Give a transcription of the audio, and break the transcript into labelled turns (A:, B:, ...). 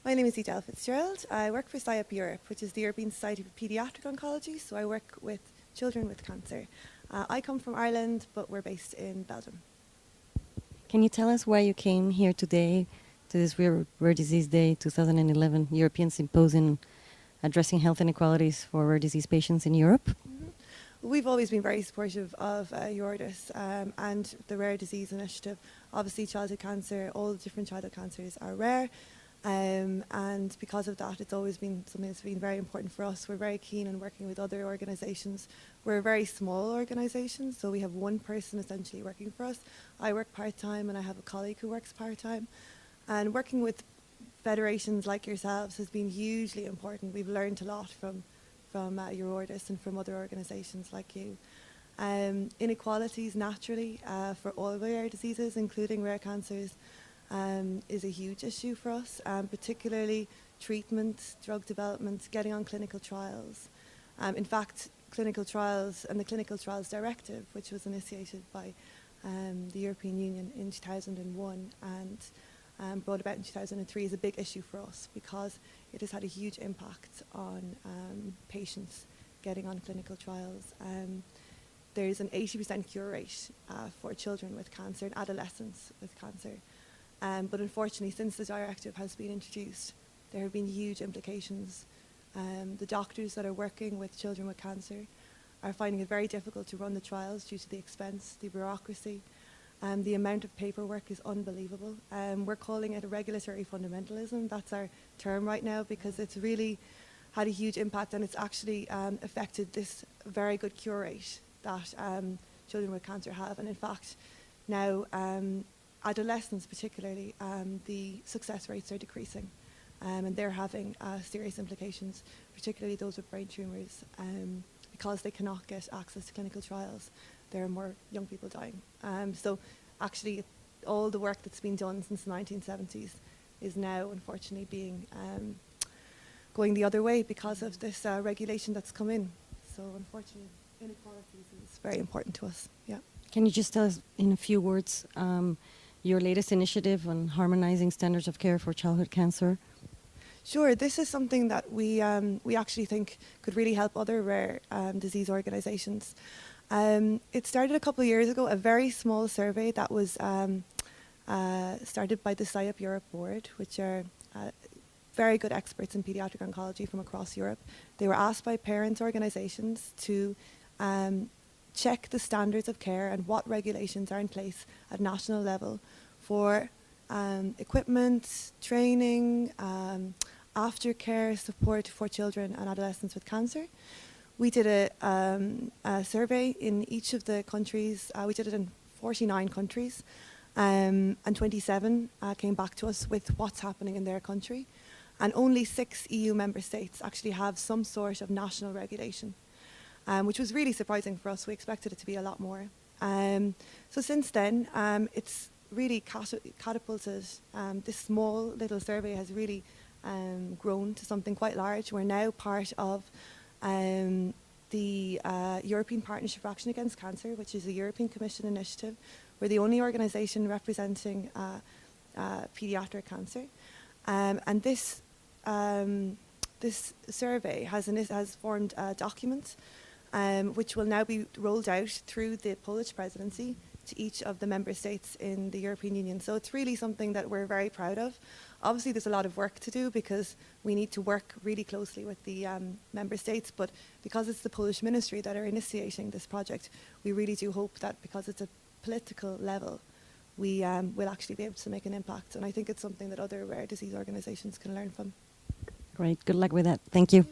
A: My name is Edel Fitzgerald. I work for SIOPE Europe, which is the European Society for Paediatric Oncology, so I work with children with cancer. I come from Ireland, but we're based in Belgium.
B: Can you tell us why you came here today to this Rare Disease Day 2011 European Symposium addressing health inequalities for rare disease patients in Europe?
A: We've always been very supportive of EURORDIS and the Rare Disease Initiative. Obviously, childhood cancer, all the different childhood cancers are rare, and because of that, it's always been something that's been very important for us. We're very keen on working with other organisations. We're a very small organisation, so we have one person essentially working for us. I work part-time and I have a colleague who works part-time. And working with federations like yourselves has been hugely important. We've learned a lot from EURORDIS and from other organisations like you. Inequalities naturally for all rare diseases, including rare cancers, is a huge issue for us, particularly treatment, drug development, getting on clinical trials. In fact, clinical trials and the Clinical Trials Directive, which was initiated by the European Union in 2001 and brought about in 2003, is a big issue for us because it has had a huge impact on patients getting on clinical trials. There's an 80% cure rate for children with cancer and adolescents with cancer. But unfortunately, since the directive has been introduced, there have been huge implications. The doctors that are working with children with cancer are finding it very difficult to run the trials due to the expense, the bureaucracy. The amount of paperwork is unbelievable. We're calling it a regulatory fundamentalism. That's our term right now because it's really had a huge impact and it's actually affected this very good cure rate that children with cancer have. And in fact, now adolescents particularly, the success rates are decreasing and they're having serious implications, particularly those with brain tumours, because they cannot get access to clinical trials. There are more young people dying. So actually all the work that's been done since the 1970s is now unfortunately being going the other way because of this regulation that's come in. So unfortunately inequalities is very important to us. Yeah.
B: Can you just tell us in a few words your latest initiative on harmonizing standards of care for childhood cancer?
A: Sure, this is something that we actually think could really help other rare disease organisations. It started a couple of years ago, a very small survey that was started by the SIOPE Europe board, which are very good experts in paediatric oncology from across Europe. They were asked by parents' organisations to check the standards of care and what regulations are in place at national level for equipment, training, aftercare support for children and adolescents with cancer. We did a survey in each of the countries. We did it in 49 countries, and 27 came back to us with what's happening in their country. And only 6 EU member states actually have some sort of national regulation, which was really surprising for us. We expected it to be a lot more. So since then, it's really catapulted. This small little survey has really grown to something quite large. We're now part of the European Partnership for Action Against Cancer, which is a European Commission initiative. We're the only organisation representing paediatric cancer. And this survey has formed a document which will now be rolled out through the Polish presidency to each of the member states in the European Union. So it's really something that we're very proud of. Obviously, there's a lot of work to do because we need to work really closely with the member states, but because it's the Polish ministry that are initiating this project, we really do hope that because it's a political level, we will actually be able to make an impact. And I think it's something that other rare disease organisations can learn from.
B: Great. Good luck with that. Thank you.